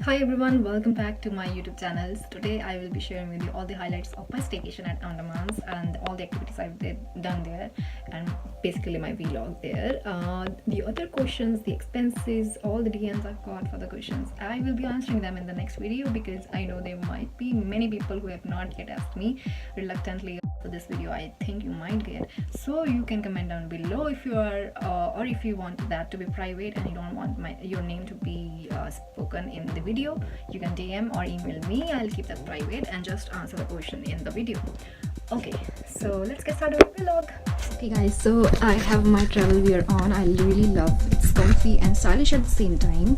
Hi everyone, welcome back to my YouTube channel. Today I will be sharing with you all the highlights of my staycation at Andamans and all the activities I've done there, and basically my vlog there. The other questions, the expenses, all the DMs I've got for the questions, I will be answering them in the next video because I know there might be many people who have not yet asked me reluctantly for this video. I think you might get, so you can comment down below if you are or if you want that to be private and you don't want your name to be spoken in the video, you can DM or email me. I'll keep that private and just answer the question in the video. Okay, so let's get started with the vlog. Okay guys, so I have my travel wear on. I really love it. It's comfy and stylish at the same time.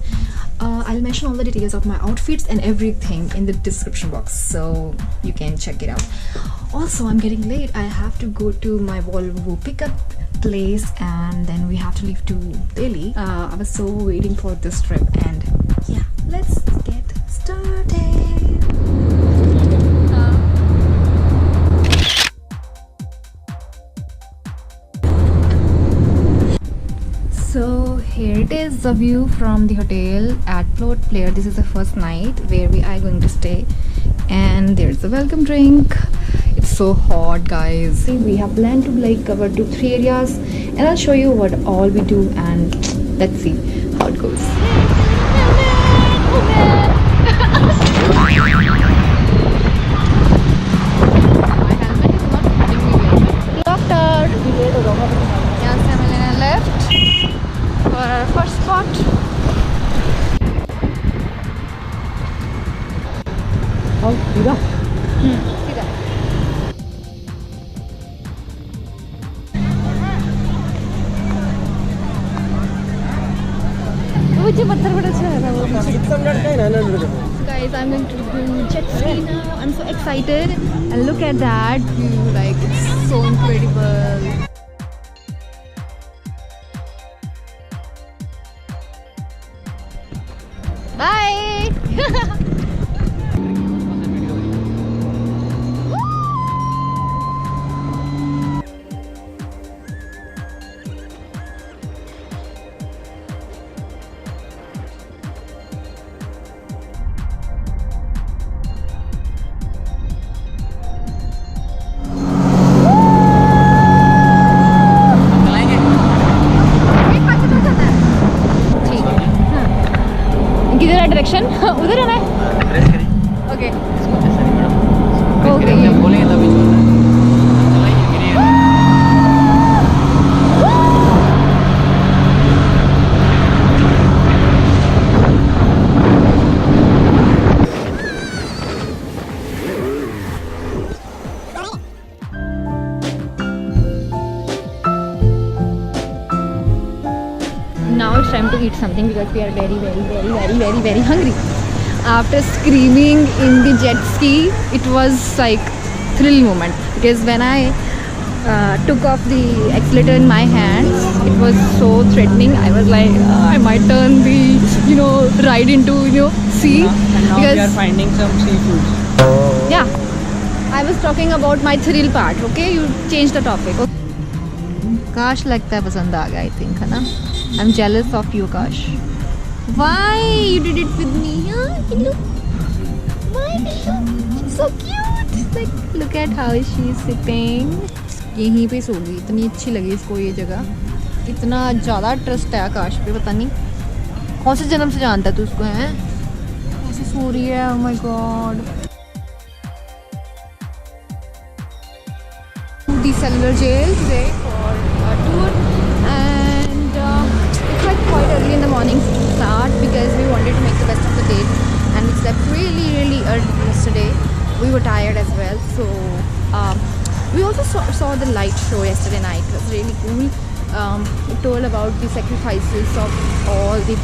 I'll mention all the details of my outfits and everything in the description box, so you can check it out. Also, I'm getting late. I have to go to my Volvo pickup place and then we have to leave to Delhi. I was so waiting for this trip, and yeah, let's get started. So here it is, the view from the hotel at Plot Player. This is the first night where we are going to stay, and there's the welcome drink. It's so hot, guys. We have planned to cover 2-3 areas, and I'll show you what all we do, and let's see how it goes. यहाँ से हमें लेना left for our first spot. Oh, सीधा. सीधा. मुझे पत्थर बड़ा अच्छा लगा वो. Guys, I'm going to do jet ski now. I'm so excited, and look at that view. Like, it's so incredible. Bye. किधर है डायरेक्शन? उधर है ना? प्रेस करिए. ओके. ओके. बोलेंगे तभी छोड़ना है. चलाइए गिरिए. Now it's time to eat something because we are very hungry. After screaming in the jet ski, it was like thrill moment, because when I took off the accelerator in my hands, it was so threatening. I was like, I might turn the ride into sea. And now we are finding some seafood. Yeah, I was talking about my thrill part. Okay, you change the topic. Okay. Kash लगता है पसंद आ गया, I think, है ना? I'm jealous of you, Kash. Why you did it with me? Huh? Hello. Why, hello? She's so cute. Like, look at how she's sitting. यहीं पे सो गई. इतनी अच्छी लगी इसको ये जगह. इतना ज़्यादा ट्रस्ट है आकाश पे, पता नहीं कौन से जन्म से जानता है तू उसको, हैं? ऐसे सो रही है. Oh my God. The cellular jail today for a tour, and it's like quite early in the morning start because we wanted to make the best of the day, and we slept really early yesterday. We were tired as well, so we also saw the light show yesterday night. It was really cool. It told about the sacrifices of all the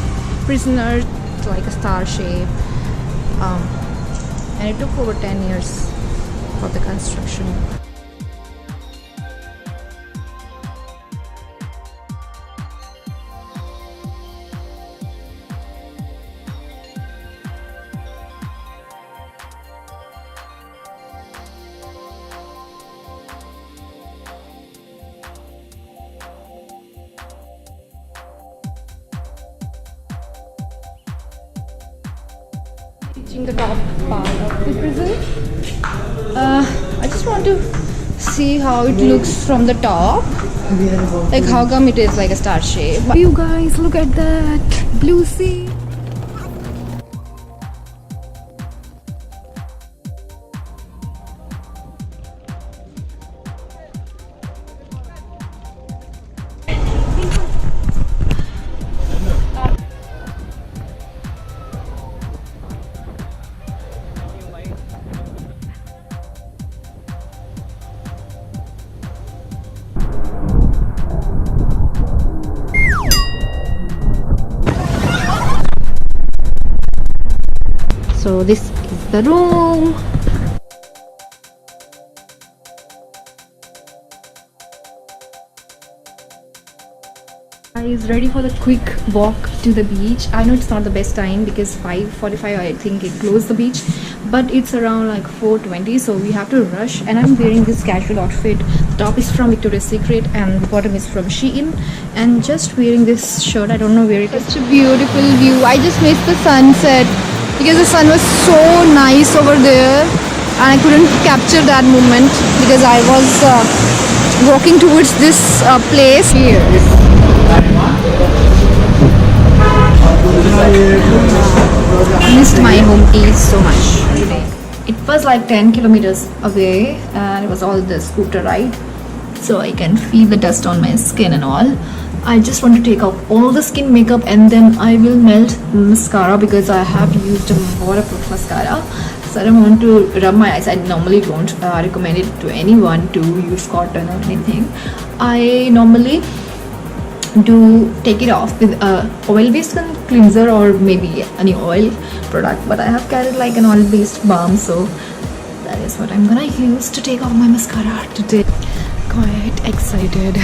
prisoners, like a star shape, and it took over 10 years for the construction. Reaching the top part of the prison. I just want to see how it looks from the top. Like how come it is like a star shape. But you guys, look at that blue sea. So this is the room. Guys, ready for the quick walk to the beach. I know it's not the best time because 5:45 I think it closed the beach, but it's around like 4:20, so we have to rush. And I'm wearing this casual outfit. The top is from Victoria's Secret and the bottom is from Shein, and just wearing this shirt. I don't know where it is. Such a beautiful view. I just missed the sunset because the sun was so nice over there and I couldn't capture that moment because I was walking towards this place here. I missed my home tea so much today. It was like 10 kilometers away and it was all the scooter ride, so I can feel the dust on my skin and all. I just want to take off all the skin makeup and then I will melt mascara because I have used a waterproof mascara, so I don't want to rub my eyes. I normally don't recommend it to anyone to use cotton or anything. I normally do take it off with a oil-based cleanser or maybe any oil product, but I have carried like an oil-based balm, so that is what I'm gonna use to take off my mascara today. Quite excited.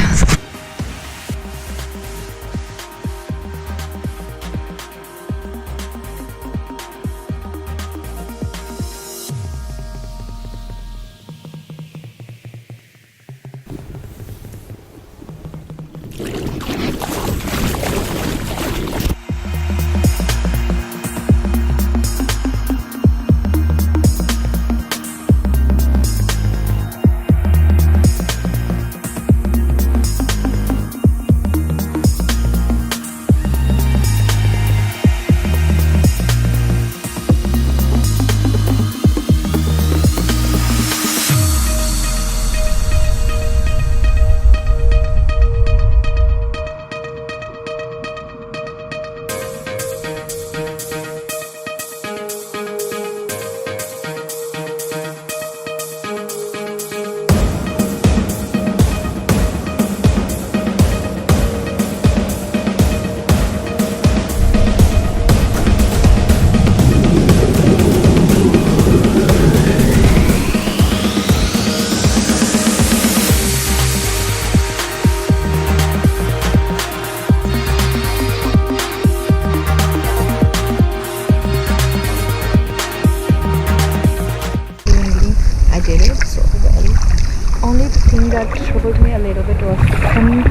That troubled me a little bit was some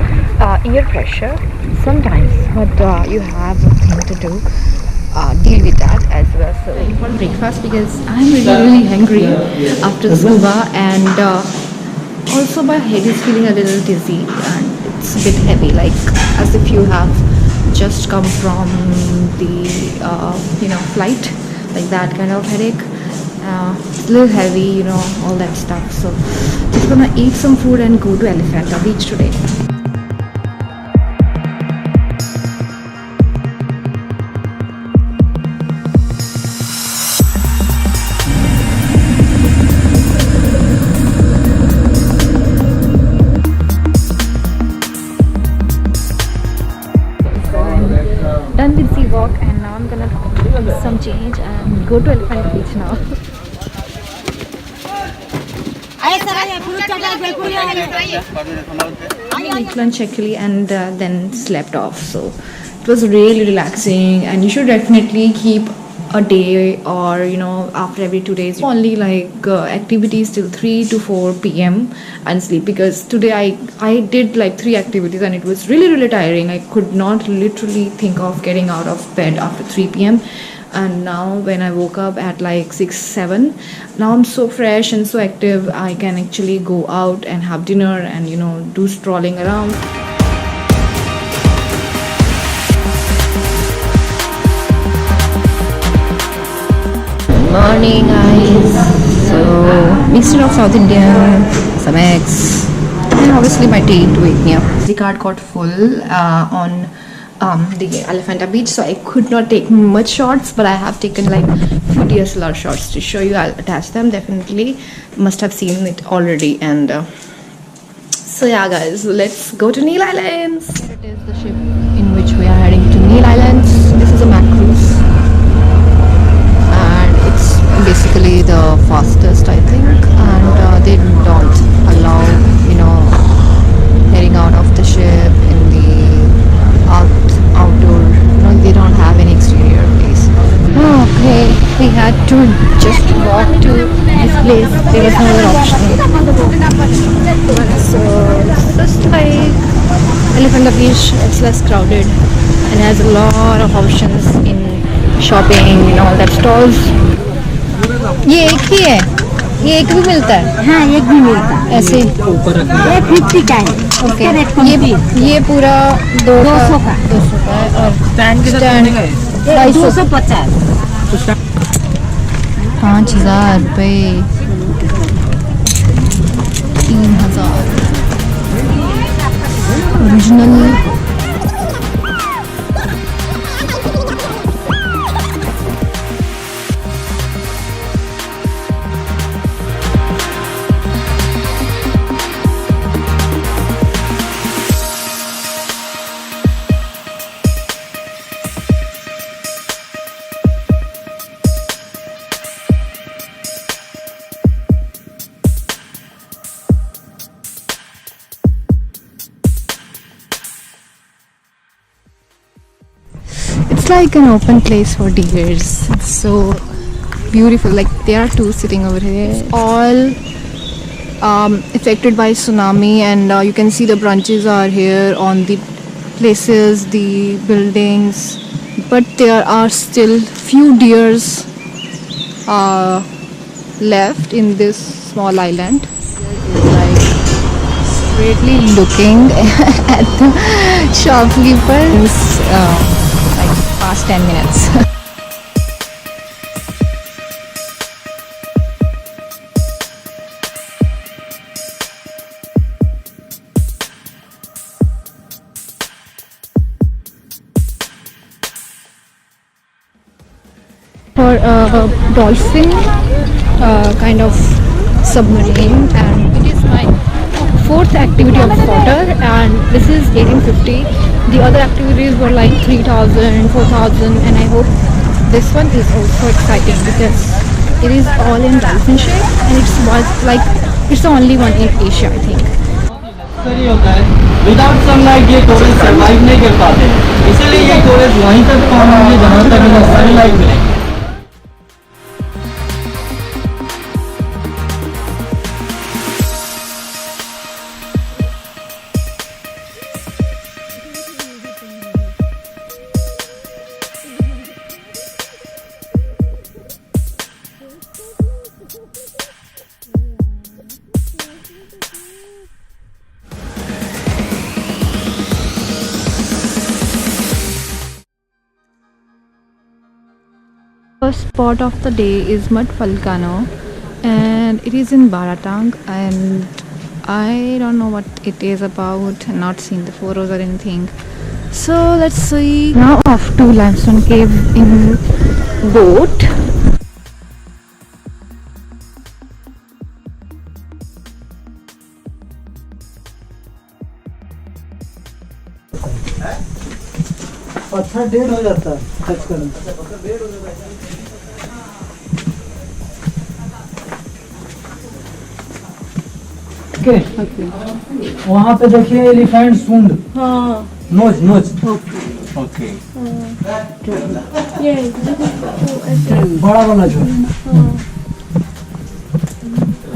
ear pressure sometimes, but you have a thing to do, deal with that as well. So for breakfast because I'm really hungry after scuba, and also my head is feeling a little dizzy and it's a bit heavy, like as if you have just come from the flight, like that kind of headache. It's a little heavy, all that stuff. So just gonna eat some food and go to Elephanta Beach today. So I'm done with the walk and now I'm gonna do some change and go to Elephanta Beach now. I ate lunch actually and then slept off, so it was really relaxing. And you should definitely keep a day or after every 2 days only like activities till 3 to 4 p.m. and sleep, because today I did like 3 activities and it was really tiring. I could not literally think of getting out of bed after 3 p.m. and now when I woke up at like 6-7, now I'm so fresh and so active. I can actually go out and have dinner and do strolling around. Morning guys. So mixture of South Indian, some eggs, and obviously my tea to wake me up. The card got full on the Elephanta beach, so I could not take much shots, but I have taken like few DSLR shots to show you. I'll attach them, definitely must have seen it already. And so yeah guys, let's go to Neil Islands. Here it is, the ship in which we are heading to Neil Islands. This is a Mac cruise and it's basically the fastest, I think, and they don't allow heading out of the ship in the outdoor, they don't have any exterior place. Okay, we had to just walk to this place. There was no other option. So it's just like Elephanta Beach. It's less crowded and has a lot of options in shopping and all that stalls. ये एक ही है, ये एक भी मिलता है? हाँ, एक भी मिलता है ऐसे ये 50 का है। ओके, ये पूरा 200 का 200 का है और स्टैंड के साथ कितने का है? 250 5,000 रुपये 3,000 original. It's like an open place for deers. It's so beautiful. Like there are two sitting over here. It's all affected by tsunami, and you can see the branches are here on the places, the buildings. But there are still few deers left in this small island. There is like straightly looking at the shopkeeper. Past 10 minutes. For a dolphin kind of submarine, and it is my fourth activity of water, and this is 1850. The other activities were like 3,000, 4,000, and I hope this one is also exciting because it is all in dolphin shape, and it's the only one in Asia, I think. Without sunlight ये storage survive नहीं कर पाते, इसलिए ये storage वहीं तक काम होंगे जहाँ तक इन्हें सनलाइट मिले। First spot of the day is Mud Volcano, and it is in Baratang, and I don't know what it is about. I've not seen the photos or anything. So let's see. Now off to limestone cave in boat. पत्थर dead हो जाता है touch करने। वहाँ पे देखिए elephant सूंड, nose nose. Okay, बड़ा वाला जो,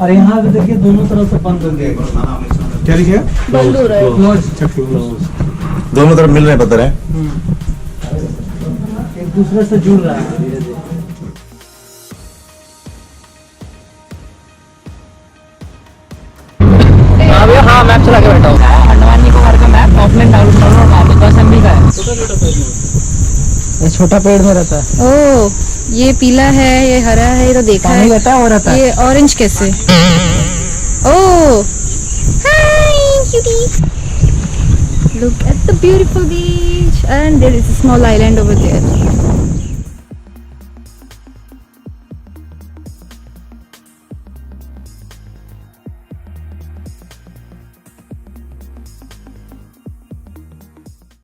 और यहाँ पे देखिए दोनों तरफ से बंद हो गया। क्या लिखा? बंद हो रहा है। दोनों तरफ मिल रहे हैं पत्थर है, एक दूसरे से जुड़ रहा है धीरे धीरे। चला के बैठा हूँ। अंडमान निकोबार का मैप ऑफलाइन डाउनलोड करो, वहाँ पे कसम भी का है। ये छोटा पेड़ में रहता है। ओ ये पीला है, ये हरा है, ये तो देखा पानी है। रहता है और रहता है। ये ऑरेंज कैसे? ओ हाय cutie, look at the beautiful beach and there is a small island over there.